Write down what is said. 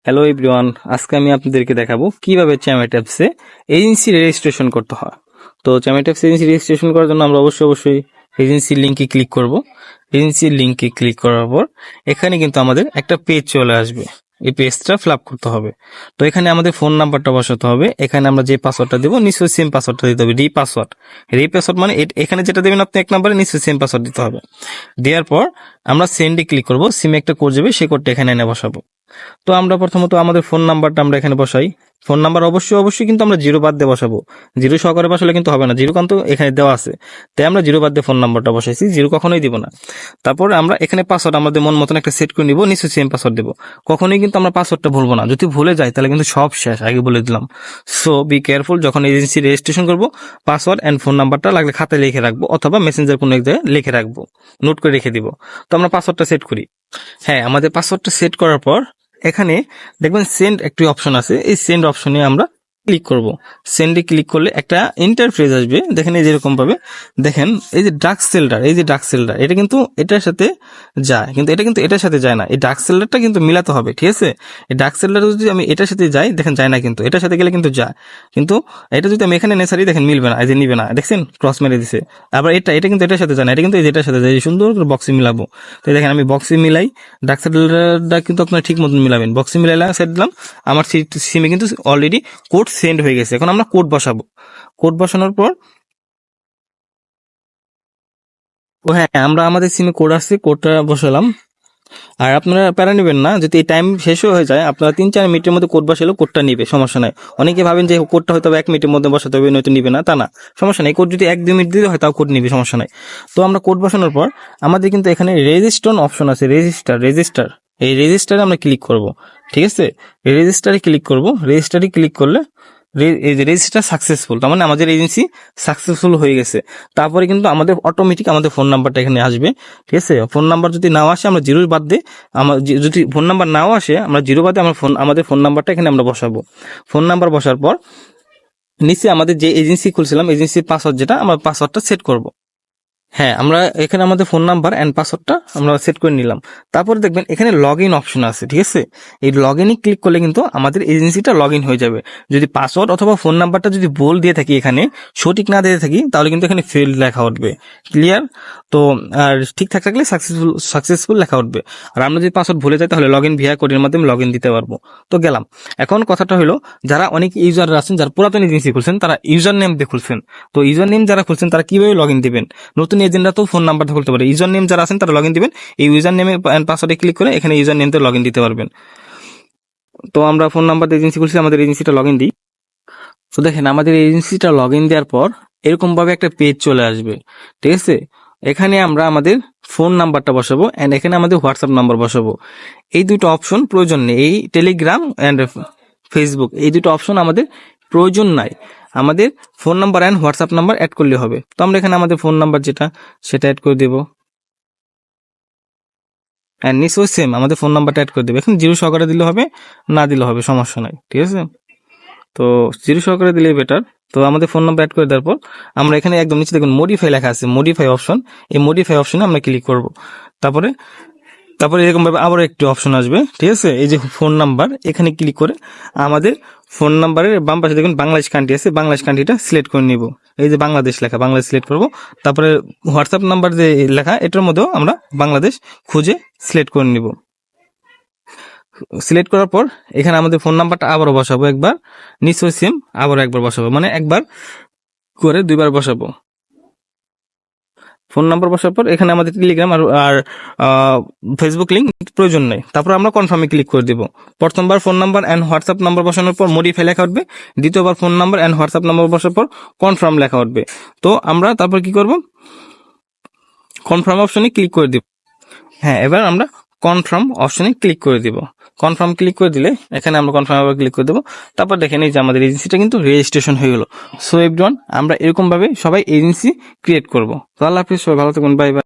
Hello everyone, আজকে আমি আপনাদেরকে দেখাবো কিভাবে চ্যামেট অ্যাপসে এজেন্সি রেজিস্ট্রেশন করতে হয়। তো চ্যামেট অ্যাপসে এজেন্সি রেজিস্ট্রেশন করার জন্য আমরা অবশ্যই এজেন্সির লিঙ্কে ক্লিক করব। এজেন্সির লিঙ্কে ক্লিক করার পর এখানে কিন্তু আমাদের একটা পেজ চলে আসবে। এই পেজটা ফিল আপ করতে হবে। তো এখানে আমাদের ফোন নাম্বারটা বসাতে হবে। এখানে আমরা যে পাসওয়ার্ডটা দেবো নিশ্চয়ই সেম পাসওয়ার্ডটা দিতে হবে, রিপাসওয়ার্ড। রিপাসওয়ার্ড মানে এখানে যেটা দেবেন আপনি এক নম্বরে নিশ্চয়ই সেম পাসওয়ার্ড দিতে হবে। দেওয়ার পর আমরা সেন্ডে ক্লিক করব। সিমে একটা কোড যাবে, সেই কোডটা এখানে এনে বসাবো। তো আমরা প্রথমত আমাদের ফোন নাম্বারটা আমরা এখানে বসাই। ফোন নাম্বার অবশ্যই কিন্তু আমরা জিরো বাদ দিয়ে বসাবো। জিরো সহকারে বসালে কিন্তু হবে না, জিরো কিন্তু এখানে দেওয়া আছে, তাই আমরা জিরো বাদ দিয়ে ফোন নাম্বারটা বসাইছি, জিরো কখনোই দিব না। তারপর আমরা এখানে পাসওয়ার্ড আমাদের মন মতন একটা সেট করে নিব, নিশ্চয়ই সেম পাসওয়ার্ড দেবো। কখনোই কিন্তু আমরা পাসওয়ার্ডটা ভুলবো না, যদি ভুলে যাই তাহলে কিন্তু সব শেষ, আগে বলে দিলাম। সো বি কেয়ারফুল, যখন এজেন্সি রেজিস্ট্রেশন করবো পাসওয়ার্ড অ্যান্ড ফোন নাম্বারটা লাগলে খাতায় লিখে রাখবো অথবা মেসেঞ্জার কোনো এক জায়গায় লিখে রাখবো, নোট করে রেখে দিব। তো আমরা পাসওয়ার্ডটা সেট করি। হ্যাঁ, আমাদের পাসওয়ার্ডটা সেট করার পর এখানে দেখবেন সেন্ড একটি অপশন আছে, এই সেন্ড অপশনে আমরা ক্লিক করব। সেন্ডে ক্লিক করলে একটা ইন্টারফেস আসবে, দেখেন এই যেরকম ভাবে। দেখেন এই যে ডার্ক সেল্ডার, এই যে ডার্ক সেল্ডার, এটা কিন্তু এটার সাথে যায়, কিন্তু এটা কিন্তু এটার সাথে যায় না। এই ডার্ক সেল্ডারটা কিন্তু মিলাতে হবে, ঠিক আছে? এই ডার্ক সেল্ডার যদি আমি এটার সাথে যাই, দেখেন যায় না, কিন্তু এটার সাথে গেলে কিন্তু যায়। কিন্তু এটা যদি আমি এখানে নেসারি, দেখেন মিলবে না, এই যে নিবে না, দেখছেন ক্রস মেরে দিছে। আবার এটা কিন্তু এটার সাথে যায় না, এটা কিন্তু এই যে এটার সাথে যায়। সুন্দর করে বক্সে মিলাবো। তো দেখেন আমি বক্সে মিলাই, ডার্ক সেল্ডারটা কিন্তু আপনারা ঠিক মতন মিলাবেন। বক্সে মিলাইলাম, সেট দিলাম, আমার সিমে কিন্তু অলরেডি কোড সেন্ড হয়ে গেছে। এখন আমরা কোড বসাবো। কোড বসানোর পর হ্যাঁ, আমরা আমাদের সিমে কোড আসছে, কোডটা বসালাম। আর আপনারা প্যারা নেবেন না, যদি এই টাইম শেষ হয়ে যায়, আপনারা 3-4 মিনিটের মধ্যে কোড বসালেও কোডটা নিবে, সমস্যা নাই। অনেকে ভাবেন যে কোডটা হয়তো 1 মিনিটের মধ্যে বসাতে হবে নয়তো নিবে না, তা না, সমস্যা নাই। কোড যদি 1-2 মিনিট দিলে হয় তাও কোড নিবে, সমস্যা নাই। তো আমরা কোড বসানোর পর আমাদের কিন্তু এখানে রেজিস্টার অপশন আছে, রেজিস্টার। এই রেজিস্টারে আমরা ক্লিক করব, ঠিক আছে? রেজিস্টারে ক্লিক করব। রেজিস্টারে ক্লিক করলে এই যে রেজিস্টার সাকসেসফুল, তার মানে আমাদের এজেন্সি সাকসেসফুল হয়ে গেছে। তারপরে কিন্তু আমাদের অটোমেটিক আমাদের ফোন নাম্বারটা এখানে আসবে, ঠিক আছে? ফোন নাম্বার যদি নাও আসে, আমরা জিরো বাদ দিয়ে, যদি ফোন নাম্বার নাও আসে, আমরা জিরো বাদে আমাদের ফোন নাম্বারটা এখানে আমরা বসাবো। ফোন নাম্বার বসার পর নিচে আমাদের যে এজেন্সি খুলছিলাম, এজেন্সির পাসওয়ার্ড যেটা, আমরা পাসওয়ার্ডটা সেট করব। হ্যাঁ, আমরা এখানে আমাদের ফোন নাম্বার অ্যান্ড পাসওয়ার্ডটা আমরা সেট করে নিলাম। তারপরে দেখবেন এখানে লগ ইন অপশন আছে, ঠিক আছে? এই লগ ইনে ক্লিক করলে কিন্তু আমাদের এজেন্সিটা লগ ইন হয়ে যাবে। যদি পাসওয়ার্ড অথবা ফোন নাম্বারটা যদি ভুল দিয়ে থাকি, এখানে সঠিক না দিয়ে থাকি, তাহলে কিন্তু এখানে ফেল লেখা উঠবে। ক্লিয়ার? তো আর ঠিকঠাক থাকলে সাকসেসফুল লেখা উঠবে। আর আমরা যদি পাসওয়ার্ড ভুলে যাই, তাহলে লগ ইন ভিআই কোডের মাধ্যমে লগ ইন দিতে পারবো। তো গেলাম। এখন কথাটা হলো, যারা অনেক ইউজার আছেন, যারা পুরাতন এজেন্সি খুলছেন, তারা ইউজার নেম দিয়ে খুলছেন। তো ইউজার নেম যারা খুলছেন তারা কিভাবে লগ ইন দিবেন? নতুন এজেন্টরা তো ফোন নাম্বারটা খুলতে পারে। ইউজার নেম যারা আছেন তারা লগ ইন দিবেন, এই ইউজার নেমে পাসওয়ার্ডে ক্লিক করে এখানে ইউজার নেমতে লগ ইন দিতে পারবেন। তো আমরা ফোন নাম্বার এজেন্সি খুলছি, আমাদের এজেন্সিটা লগ ইন দিই। তো দেখেন আমাদের এজেন্সিটা লগ ইন দেওয়ার পর এরকম ভাবে একটা পেজ চলে আসবে, ঠিক আছে? এখানে আমরা আমাদের ফোন নাম্বারটা বসাবো অ্যান্ড এখানে আমাদের হোয়াটসঅ্যাপ নাম্বার বসাবো। এই দুটো অপশন প্রয়োজন নেই, এই টেলিগ্রাম অ্যান্ড ফেসবুক, এই দুটো অপশন আমাদের প্রয়োজন নাই। আমাদের phone number and WhatsApp number add করলে হবে। তো আমরা এখানে আমাদের ফোন নাম্বার যেটা, সেটা অ্যাড করে দেবো। অ্যান্ড নিশ্চয়ই সেম আমাদের ফোন নাম্বারটা অ্যাড করে দেবে। এখন জিরো সহকারে দিলে হবে, না দিলে হবে, সমস্যা নাই, ঠিক আছে? তো জিরো সহকারে দিলেই বেটার। তো আমাদের ফোন নাম্বার অ্যাড করে দেওয়ার পর আমরা এখানে একদম নিচে দেখুন মডিফাই লেখা আছে, মডিফাই অপশন। এই মডিফাই অপশনে আমরা ক্লিক করব। তারপরে তারপরে এরকম ভাবে আবারও একটি অপশন আসবে, ঠিক আছে? এই যে ফোন নাম্বার, এখানে ক্লিক করে আমাদের ফোন নাম্বারের বাম পাশে দেখুন বাংলাদেশ কান্ট্রি আছে, বাংলাদেশ কান্ট্রিটা সিলেক্ট করে নিব। এই যে বাংলাদেশ লেখা, বাংলাদেশ সিলেক্ট করব। তারপরে হোয়াটসঅ্যাপ নাম্বার যে লেখা, এটার মধ্যেও আমরা বাংলাদেশ খুঁজে সিলেক্ট করে নিব। সিলেক্ট করার পর এখানে আমাদের ফোন নাম্বারটা আবারও বসাবো একবার, নিশ্চয়ই সেম আবারও একবার বসাবো, মানে একবার করে দুইবার বসাবো। ফোন নাম্বার বসার পর এখানে আমাদের টেলিগ্রাম আর ফেসবুক লিঙ্ক প্রয়োজন নেই। তারপর আমরা কনফার্মে ক্লিক করে দিব। প্রথমবার phone number and WhatsApp number বসানোর পর মডিফাই লেখা উঠবে, দ্বিতীয়বার phone number and WhatsApp number বসার পর কনফার্ম লেখা উঠবে। তো আমরা তারপর কি করব? কনফার্ম অপশনে ক্লিক করে দিব। হ্যাঁ, এবার আমরা কনফার্ম অপশনে ক্লিক করে দিব। কনফার্ম ক্লিক করে দিলে এখানে আমরা কনফার্ম আবার ক্লিক করে দেবো। তারপর দেখেন এই যে আমাদের এজেন্সিটা কিন্তু রেজিস্ট্রেশন হয়ে গেল। সো এভরিওয়ান, আমরা এরকম ভাবে সবাই এজেন্সি ক্রিয়েট করবো। তো আল্লাহ হাফিজ, সবাই ভালো থাকুন, বাই বাই।